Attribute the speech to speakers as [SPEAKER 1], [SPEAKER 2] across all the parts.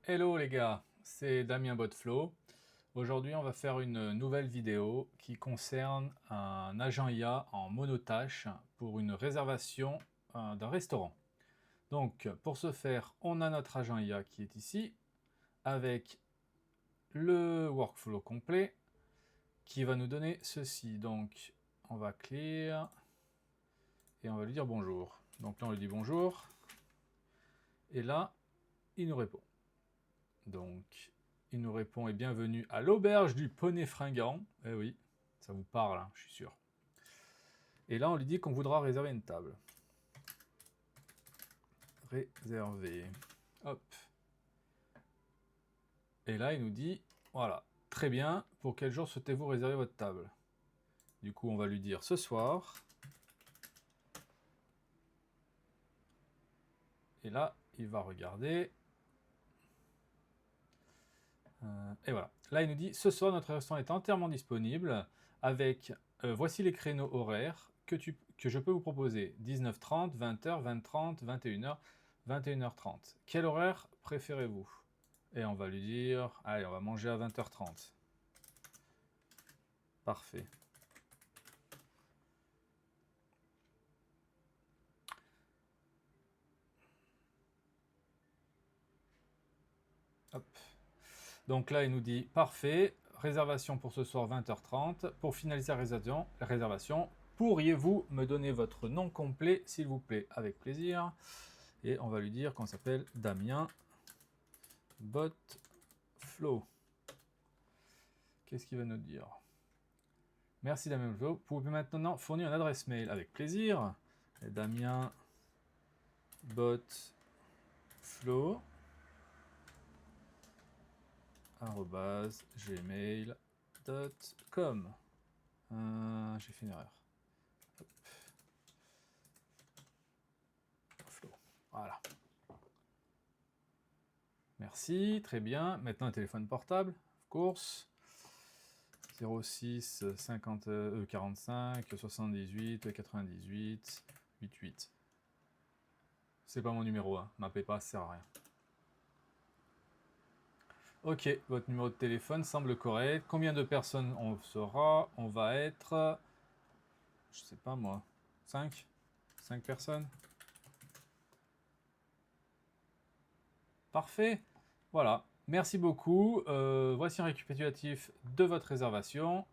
[SPEAKER 1] Hello les gars, c'est Damien Botflow. Aujourd'hui, on va faire une nouvelle vidéo qui concerne un agent IA en monotâche pour une réservation d'un restaurant. Donc, pour ce faire, on a notre agent IA qui est ici avec le workflow complet qui va nous donner ceci. Donc, on va clear et on va lui dire bonjour. Donc là, on lui dit bonjour et là, il nous répond. Donc, il nous répond et bienvenue à l'auberge du Poney Fringant. Eh oui, ça vous parle, hein, je suis sûr. Et là, on lui dit qu'on voudra réserver une table. Réserver. Hop. Et là, il nous dit, voilà, très bien, pour quel jour souhaitez-vous réserver votre table? Du coup, on va lui dire ce soir. Et là, il va regarder. Et voilà. Là, il nous dit, ce soir, notre restaurant est entièrement disponible avec, voici les créneaux horaires que je peux vous proposer. 19h30, 20h, 20h30, 21h, 21h30. Quel horaire préférez-vous? Et on va lui dire, allez, on va manger à 20h30. Parfait. Hop. Donc là, il nous dit, parfait, réservation pour ce soir 20h30. Pour finaliser la réservation, pourriez-vous me donner votre nom complet, s'il vous plaît? Avec plaisir. Et on va lui dire qu'on s'appelle Damien Botflow. Qu'est-ce qu'il va nous dire? Merci Damien Botflow. Vous pouvez maintenant fournir une adresse mail avec plaisir. Et Damien Botflow @gmail.com. J'ai fait une erreur. Hop. Flow. Voilà. Merci, très bien. Maintenant un téléphone portable, of course. 06 50 45 78 98 88. C'est pas mon numéro, hein. M'appelez pas, ça sert à rien. Ok, votre numéro de téléphone semble correct. Combien de personnes on sera? On va être, je sais pas moi, 5 5 personnes. Parfait. Voilà. Merci beaucoup. Voici un récapitulatif de votre réservation.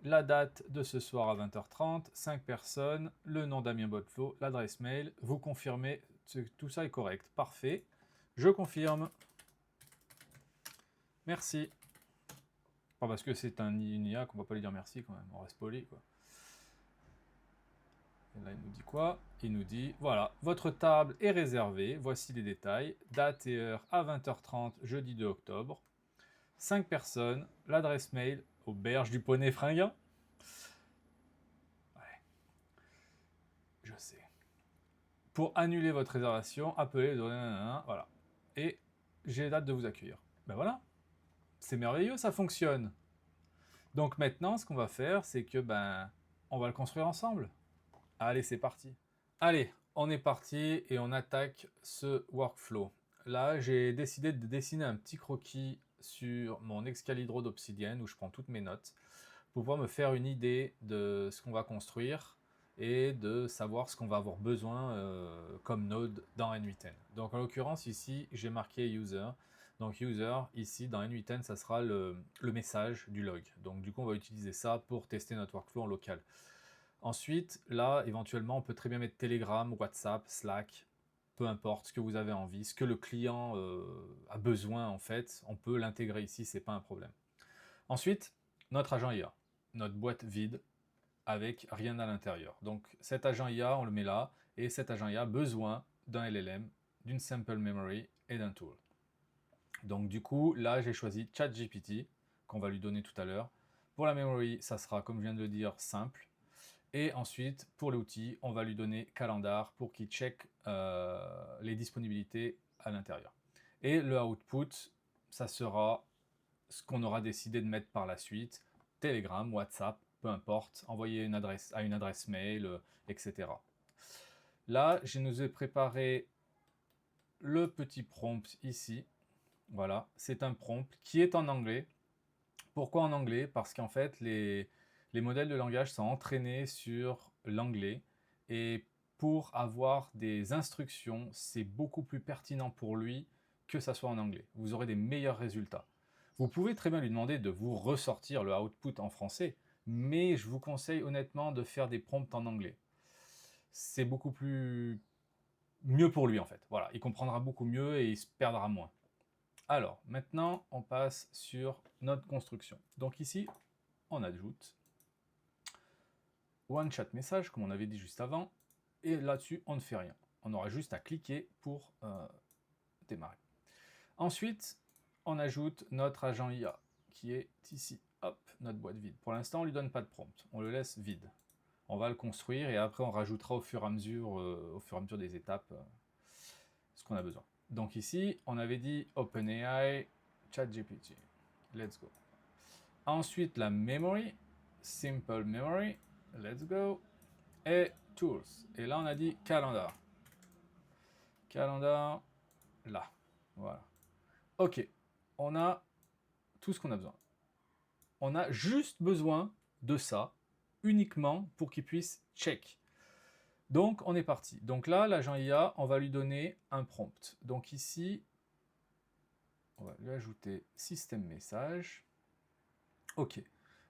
[SPEAKER 1] La date de ce soir à 20h30, 5 personnes, le nom Damien Botflow, l'adresse mail. Vous confirmez que tout ça est correct. Parfait. Je confirme. Merci. Pas parce que c'est une IA qu'on va pas lui dire merci quand même. On reste poli quoi. Et là, il nous dit quoi? Il nous dit, voilà, votre table est réservée, voici les détails, date et heure à 20h30, jeudi 2 octobre, 5 personnes, l'adresse mail, auberge du Poney Fringant. Ouais, je sais. Pour annuler votre réservation, appelez, voilà. Et j'ai hâte de vous accueillir. Ben voilà, c'est merveilleux, ça fonctionne. Donc maintenant, ce qu'on va faire, c'est que, on va le construire ensemble. Allez, c'est parti. Allez, on est parti et on attaque ce workflow. Là, j'ai décidé de dessiner un petit croquis sur mon Excalibur d'obsidienne où je prends toutes mes notes pour pouvoir me faire une idée de ce qu'on va construire et de savoir ce qu'on va avoir besoin comme node dans N8N. Donc en l'occurrence ici, j'ai marqué user. Donc user, ici dans N8N, ça sera le message du log. Donc du coup, on va utiliser ça pour tester notre workflow en local. Ensuite, là, éventuellement, on peut très bien mettre Telegram, WhatsApp, Slack, peu importe ce que vous avez envie, ce que le client a besoin en fait, on peut l'intégrer ici, c'est pas un problème. Ensuite, notre agent IA, notre boîte vide avec rien à l'intérieur. Donc cet agent IA, on le met là, et cet agent IA a besoin d'un LLM, d'une sample memory et d'un tool. Donc du coup, là, j'ai choisi ChatGPT, qu'on va lui donner tout à l'heure. Pour la memory, ça sera, comme je viens de le dire, simple. Et ensuite, pour l'outil, on va lui donner Calendar pour qu'il check les disponibilités à l'intérieur. Et le output, ça sera ce qu'on aura décidé de mettre par la suite, Telegram, WhatsApp, peu importe, envoyer une adresse à une adresse mail, etc. Là, je nous ai préparé le petit prompt ici. Voilà, c'est un prompt qui est en anglais. Pourquoi en anglais? Parce qu'en fait, les modèles de langage sont entraînés sur l'anglais et pour avoir des instructions, c'est beaucoup plus pertinent pour lui que ça soit en anglais. Vous aurez des meilleurs résultats. Vous pouvez très bien lui demander de vous ressortir le output en français, mais je vous conseille honnêtement de faire des prompts en anglais. C'est beaucoup plus mieux pour lui en fait. Voilà, il comprendra beaucoup mieux et il se perdra moins. Alors, maintenant, on passe sur notre construction. Donc ici, on ajoute One Chat Message, comme on avait dit juste avant, et là-dessus, on ne fait rien. On aura juste à cliquer pour démarrer. Ensuite, on ajoute notre agent IA, qui est ici. Hop, notre boîte vide. Pour l'instant, on ne lui donne pas de prompt, on le laisse vide. On va le construire et après, on rajoutera au fur et à mesure des étapes ce qu'on a besoin. Donc ici, on avait dit OpenAI, ChatGPT. Let's go. Ensuite, la memory, simple memory, let's go. Et tools. Et là, on a dit calendar. Calendar, là. Voilà. Ok, on a tout ce qu'on a besoin. On a juste besoin de ça, uniquement pour qu'il puisse check. Donc, on est parti. Donc là, l'agent IA, on va lui donner un prompt. Donc ici, on va lui ajouter système message. Ok.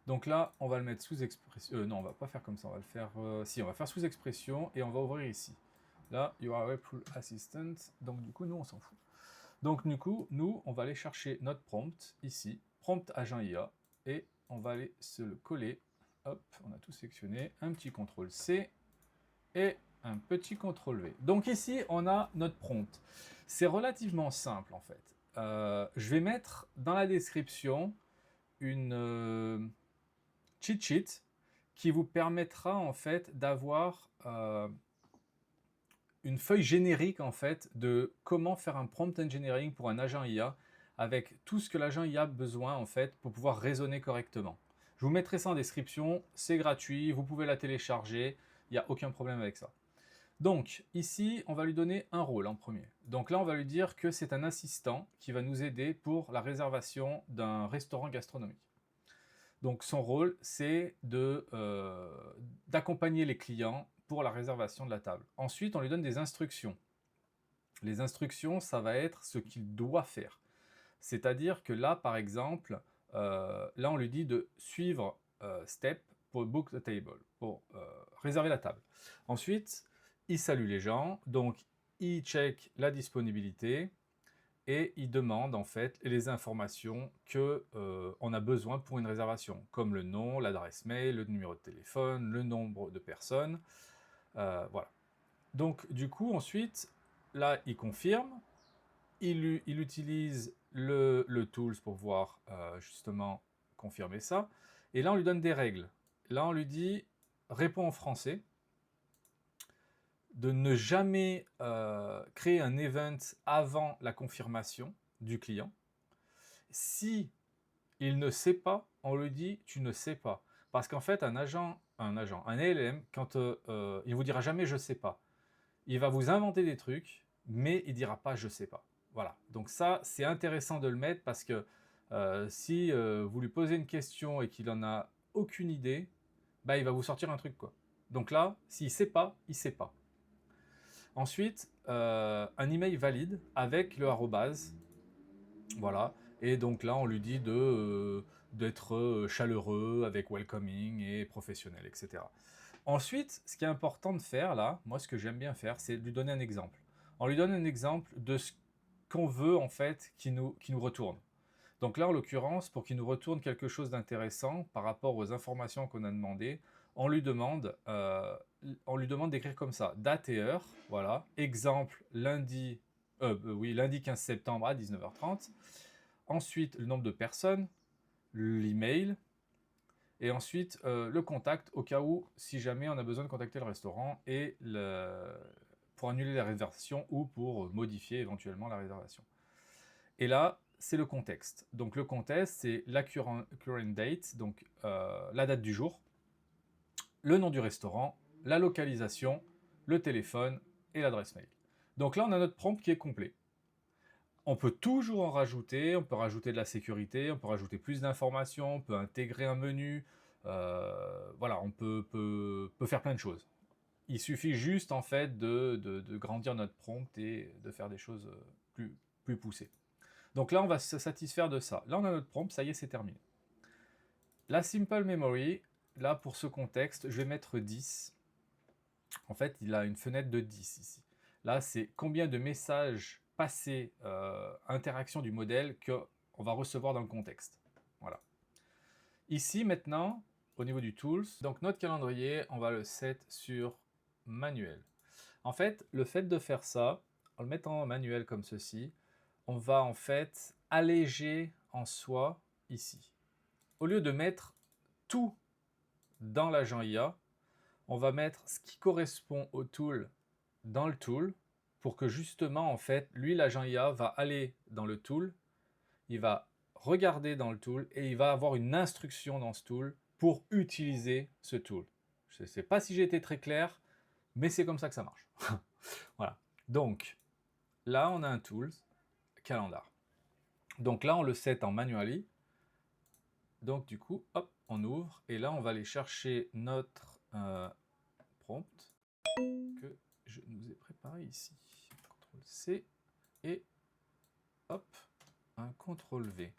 [SPEAKER 1] Donc là, on va le mettre sous expression. Non, on va pas faire comme ça. On va le faire. Si, on va faire sous expression et on va ouvrir ici. Là, you are a Apple Assistant. Donc du coup, nous, on s'en fout. Donc du coup, nous, on va aller chercher notre prompt ici, prompt agent IA, et on va aller se le coller. Hop, on a tout sélectionné. Un petit CTRL C et un petit CTRL V. Donc ici, on a notre prompt. C'est relativement simple en fait. Je vais mettre dans la description une cheat sheet qui vous permettra en fait d'avoir une feuille générique en fait de comment faire un prompt engineering pour un agent IA avec tout ce que l'agent IA a besoin en fait pour pouvoir raisonner correctement. Je vous mettrai ça en description, c'est gratuit, vous pouvez la télécharger, il n'y a aucun problème avec ça. Donc ici, on va lui donner un rôle en premier. Donc là, on va lui dire que c'est un assistant qui va nous aider pour la réservation d'un restaurant gastronomique. Donc son rôle, c'est d'accompagner les clients pour la réservation de la table. Ensuite, on lui donne des instructions. Les instructions, ça va être ce qu'il doit faire. C'est-à-dire que là, par exemple, là, on lui dit de suivre step pour book the table, pour réserver la table. Ensuite, il salue les gens, donc il check la disponibilité, et il demande en fait les informations que on a besoin pour une réservation, comme le nom, l'adresse mail, le numéro de téléphone, le nombre de personnes, voilà. Donc du coup ensuite, là il confirme, il utilise le tools pour pouvoir justement confirmer ça, et là on lui donne des règles. Là on lui dit réponds en français, de ne jamais créer un event avant la confirmation du client. Si il ne sait pas, on lui dit tu ne sais pas. Parce qu'en fait, un LLM, quand il vous dira jamais je sais pas. Il va vous inventer des trucs, mais il dira pas je sais pas. Voilà. Donc ça, c'est intéressant de le mettre parce que si vous lui posez une question et qu'il en a aucune idée, bah il va vous sortir un truc quoi. Donc là, s'il sait pas, il sait pas. Ensuite, un email valide avec le arrobase. Voilà. Et donc là, on lui dit d'être chaleureux, avec welcoming et professionnel, etc. Ensuite, ce qui est important de faire là, moi ce que j'aime bien faire, c'est de lui donner un exemple. On lui donne un exemple de ce qu'on veut en fait qu'il nous retourne. Donc là, en l'occurrence, pour qu'il nous retourne quelque chose d'intéressant par rapport aux informations qu'on a demandées, on lui demande d'écrire comme ça, date et heure, voilà, exemple lundi 15 septembre à 19h30. Ensuite, le nombre de personnes, l'email, et ensuite le contact au cas où, si jamais on a besoin de contacter le restaurant et pour annuler la réservation ou pour modifier éventuellement la réservation. Et là, c'est le contexte. Donc le contexte, c'est la current date, donc la date du jour, le nom du restaurant, la localisation, le téléphone et l'adresse mail. Donc là, on a notre prompt qui est complet. On peut toujours en rajouter, on peut rajouter de la sécurité, on peut rajouter plus d'informations, on peut intégrer un menu. Voilà, on peut faire plein de choses. Il suffit juste en fait de grandir notre prompt et de faire des choses plus poussées. Donc là, on va se satisfaire de ça. Là, on a notre prompt, ça y est, c'est terminé. La simple memory, là, pour ce contexte, je vais mettre 10. En fait, il a une fenêtre de 10 ici. Là, c'est combien de messages passés, interaction du modèle qu'on va recevoir dans le contexte. Voilà. Ici, maintenant, au niveau du tools, donc notre calendrier, on va le set sur manuel. En fait, le fait de faire ça, en le mettant en manuel comme ceci, on va en fait alléger en soi ici. Au lieu de mettre tout dans l'agent IA, on va mettre ce qui correspond au tool dans le tool pour que justement, en fait, lui, l'agent IA va aller dans le tool, il va regarder dans le tool et il va avoir une instruction dans ce tool pour utiliser ce tool. Je ne sais pas si j'ai été très clair, mais c'est comme ça que ça marche. Voilà. Donc, là, on a un tool, calendar. Donc là, on le set en manually. Donc du coup, hop, on ouvre et là, on va aller chercher notre prompt que je nous ai préparé ici. CTRL-C et hop, un CTRL-V.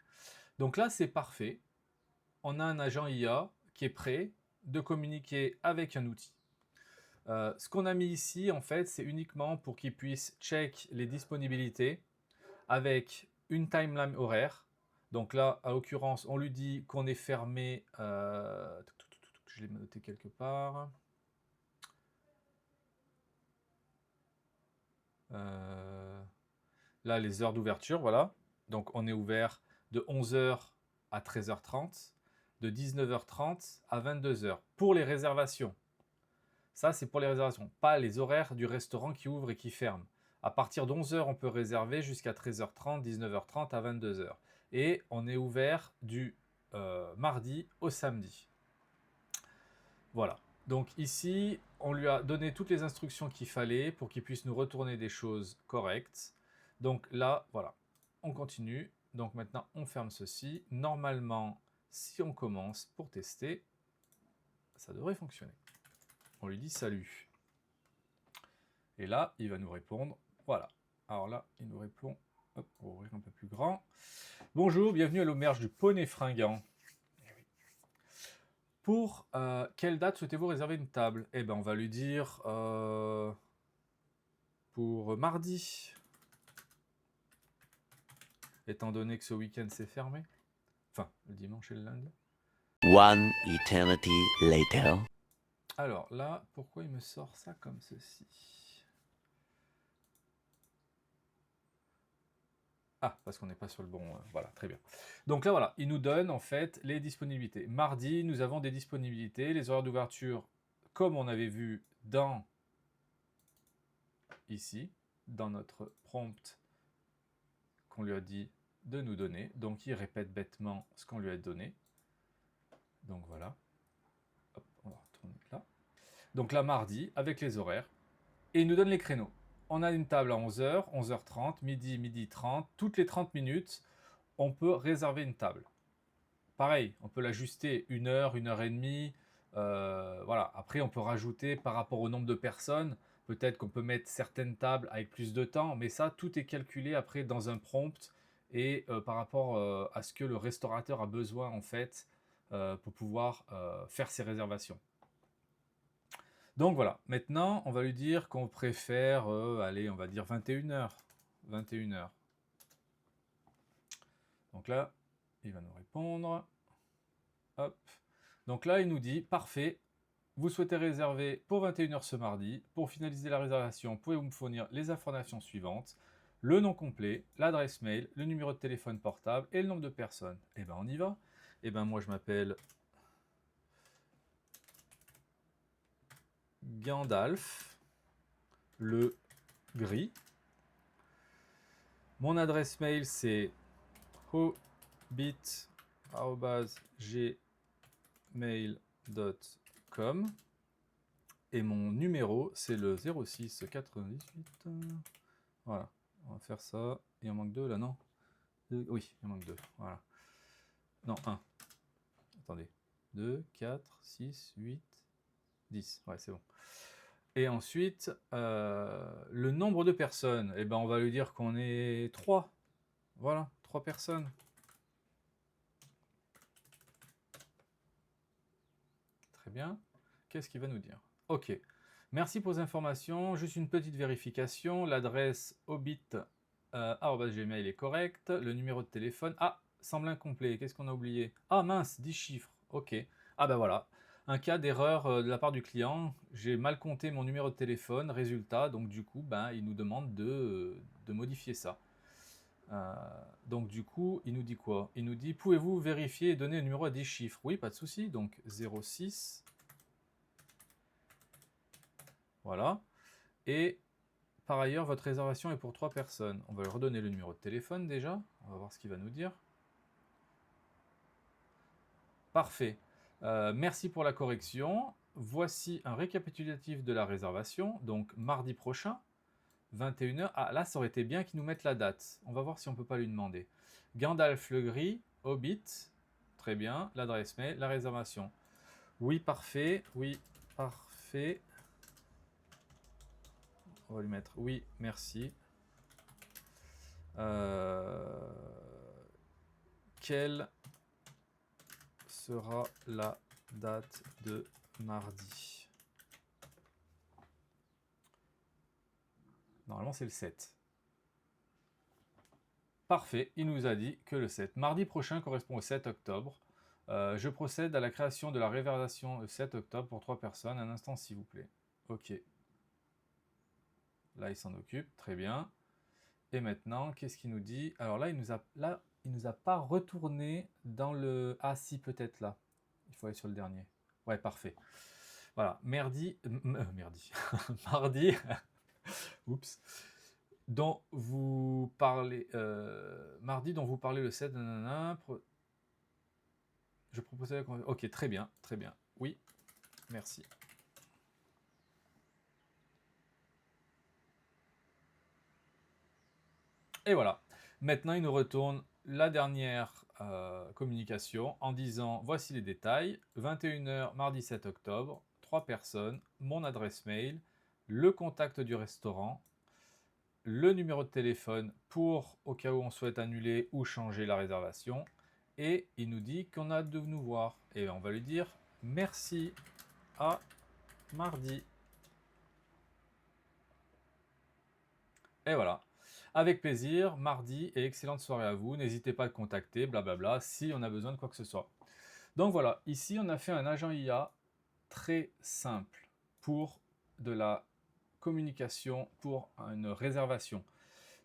[SPEAKER 1] Donc là, c'est parfait. On a un agent IA qui est prêt de communiquer avec un outil. Ce qu'on a mis ici, en fait, c'est uniquement pour qu'il puisse check les disponibilités avec une timeline horaire. Donc là, à l'occurrence, on lui dit qu'on est fermé. Je l'ai noté quelque part. Là, les heures d'ouverture, voilà. Donc on est ouvert de 11h à 13h30, de 19h30 à 22h pour les réservations. Ça, c'est pour les réservations, pas les horaires du restaurant qui ouvre et qui ferme. À partir de 11h, on peut réserver jusqu'à 13h30, 19h30 à 22h. Et on est ouvert du mardi au samedi. Voilà. Donc ici, on lui a donné toutes les instructions qu'il fallait pour qu'il puisse nous retourner des choses correctes. Donc là, voilà. On continue. Donc maintenant, on ferme ceci. Normalement, si on commence pour tester, ça devrait fonctionner. On lui dit salut. Et là, il va nous répondre. Voilà. Alors là, il nous répond. Hop, on va ouvrir un peu plus grand. Bonjour, bienvenue à l'auberge du Poney Fringant. Pour quelle date souhaitez-vous réserver une table? Eh bien, on va lui dire pour mardi. Étant donné que ce week-end c'est fermé. Enfin, le dimanche et le lundi.
[SPEAKER 2] One eternity later.
[SPEAKER 1] Alors là, pourquoi il me sort ça comme ceci? Ah, parce qu'on n'est pas sur le bon... voilà, très bien. Donc là, voilà, il nous donne en fait les disponibilités. Mardi, nous avons des disponibilités. Les horaires d'ouverture, comme on avait vu dans... ici, dans notre prompt qu'on lui a dit de nous donner. Donc il répète bêtement ce qu'on lui a donné. Donc voilà. Hop, on va retourner là. Donc là, mardi, avec les horaires. Et il nous donne les créneaux. On a une table à 11h, 11h30, midi, midi 30. Toutes les 30 minutes, on peut réserver une table. Pareil, on peut l'ajuster 1 heure et demie. Voilà. Après, on peut rajouter par rapport au nombre de personnes. Peut-être qu'on peut mettre certaines tables avec plus de temps. Mais ça, tout est calculé après dans un prompt et par rapport à ce que le restaurateur a besoin en fait pour pouvoir faire ses réservations. Donc voilà, maintenant on va lui dire qu'on préfère, allez, on va dire 21h. 21h. Donc là, il va nous répondre. Hop. Donc là, il nous dit, parfait, vous souhaitez réserver pour 21h ce mardi. Pour finaliser la réservation, pouvez-vous me fournir les informations suivantes? Le nom complet, l'adresse mail, le numéro de téléphone portable et le nombre de personnes. Eh bien, on y va. Eh bien, moi, je m'appelle Gandalf, le gris. Mon adresse mail, c'est hobit@gmail.com et mon numéro, c'est le 06 98. Voilà, on va faire ça. Il en manque 2 là, non? Oui, il en manque 2. Voilà. Non, 1. Attendez. 2, 4, 6, 8, 10. Ouais, c'est bon. Et ensuite, le nombre de personnes, eh ben, on va lui dire qu'on est 3. Voilà, 3 personnes. Très bien. Qu'est-ce qu'il va nous dire? Ok. Merci pour les informations. Juste une petite vérification. L'adresse hobbit@gmail est correcte. Le numéro de téléphone. Ah, semble incomplet. Qu'est-ce qu'on a oublié? Ah mince, 10 chiffres. Ok. Ah ben voilà. Un cas d'erreur de la part du client. J'ai mal compté mon numéro de téléphone. Résultat, donc du coup, ben, il nous demande de modifier ça. Donc du coup, il nous dit quoi? Il nous dit, pouvez-vous vérifier et donner le numéro à 10 chiffres? Oui, pas de souci. Donc 06. Voilà. Et par ailleurs, votre réservation est pour 3 personnes. On va lui redonner le numéro de téléphone déjà. On va voir ce qu'il va nous dire. Parfait. Merci pour la correction. Voici un récapitulatif de la réservation. Donc mardi prochain, 21h. Ah là, ça aurait été bien qu'il nous mette la date. On va voir si on ne peut pas lui demander. Gandalf le Gris, Hobbit. Très bien. L'adresse mail, la réservation. Oui, parfait. Oui, parfait. On va lui mettre oui, merci. Quelle sera la date de mardi? Normalement, c'est le 7. Parfait, il nous a dit que le 7. Mardi prochain correspond au 7 octobre. Je procède à la création de la réservation le 7 octobre pour 3 personnes. Un instant, s'il vous plaît. Ok. Là, il s'en occupe. Très bien. Et maintenant, qu'est-ce qu'il nous dit? Alors là, il nous a pas retourné dans le... Ah si, peut-être là. Il faut aller sur le dernier. Ouais, parfait. Voilà, merdi... mardi... Oups. Dont vous parlez... mardi dont vous parlez le 7... Nanana, je proposais... Ok, très bien, très bien. Oui, merci. Et voilà. Maintenant, il nous retourne la dernière communication en disant voici les détails. 21h, mardi 7 octobre, 3 personnes, mon adresse mail, le contact du restaurant, le numéro de téléphone pour au cas où on souhaite annuler ou changer la réservation. Et il nous dit qu'on a hâte de nous voir. Et on va lui dire merci, à mardi. Et voilà. Avec plaisir, mardi et excellente soirée à vous. N'hésitez pas à le contacter, blablabla, si on a besoin de quoi que ce soit. Donc voilà, ici on a fait un agent IA très simple pour de la communication, pour une réservation.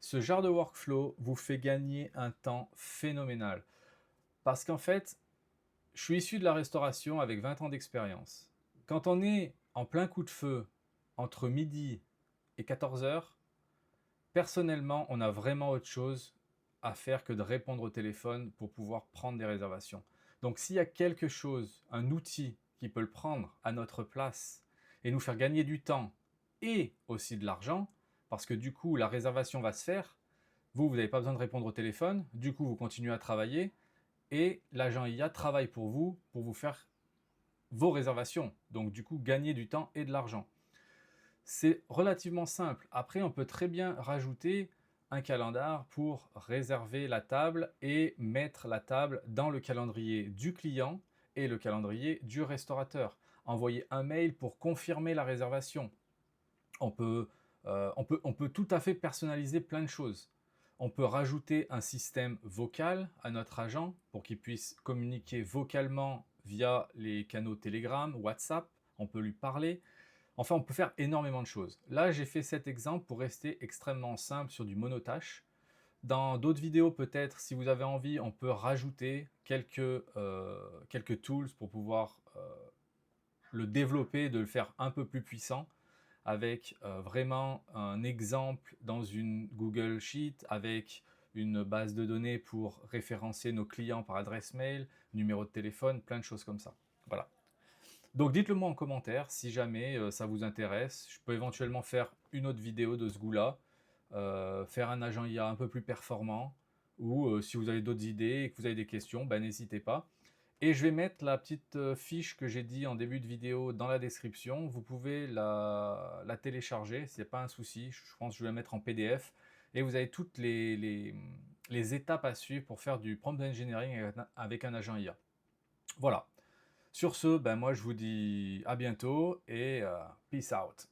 [SPEAKER 1] Ce genre de workflow vous fait gagner un temps phénoménal. Parce qu'en fait, je suis issu de la restauration avec 20 ans d'expérience. Quand on est en plein coup de feu entre midi et 14h, personnellement, on a vraiment autre chose à faire que de répondre au téléphone pour pouvoir prendre des réservations. Donc s'il y a quelque chose, un outil qui peut le prendre à notre place et nous faire gagner du temps et aussi de l'argent, parce que du coup la réservation va se faire, vous n'avez pas besoin de répondre au téléphone, du coup vous continuez à travailler et l'agent IA travaille pour vous faire vos réservations. Donc du coup gagner du temps et de l'argent. C'est relativement simple. Après, on peut très bien rajouter un calendar pour réserver la table et mettre la table dans le calendrier du client et le calendrier du restaurateur. Envoyer un mail pour confirmer la réservation. On peut tout à fait personnaliser plein de choses. On peut rajouter un système vocal à notre agent pour qu'il puisse communiquer vocalement via les canaux Telegram, WhatsApp. On peut lui parler. Enfin, on peut faire énormément de choses. Là, j'ai fait cet exemple pour rester extrêmement simple sur du monotâche. Dans d'autres vidéos, peut-être, si vous avez envie, on peut rajouter quelques tools pour pouvoir le développer, de le faire un peu plus puissant, avec vraiment un exemple dans une Google Sheet, avec une base de données pour référencer nos clients par adresse mail, numéro de téléphone, plein de choses comme ça. Voilà. Donc dites-le moi en commentaire si jamais ça vous intéresse. Je peux éventuellement faire une autre vidéo de ce goût-là. faire un agent IA un peu plus performant, ou si vous avez d'autres idées et que vous avez des questions, ben, n'hésitez pas. Et je vais mettre la petite fiche que j'ai dit en début de vidéo dans la description. Vous pouvez la télécharger, c'est pas un souci. Je pense que je vais la mettre en PDF. Et vous avez toutes les étapes à suivre pour faire du prompt engineering avec un agent IA. Voilà. Sur ce, ben moi je vous dis à bientôt et peace out.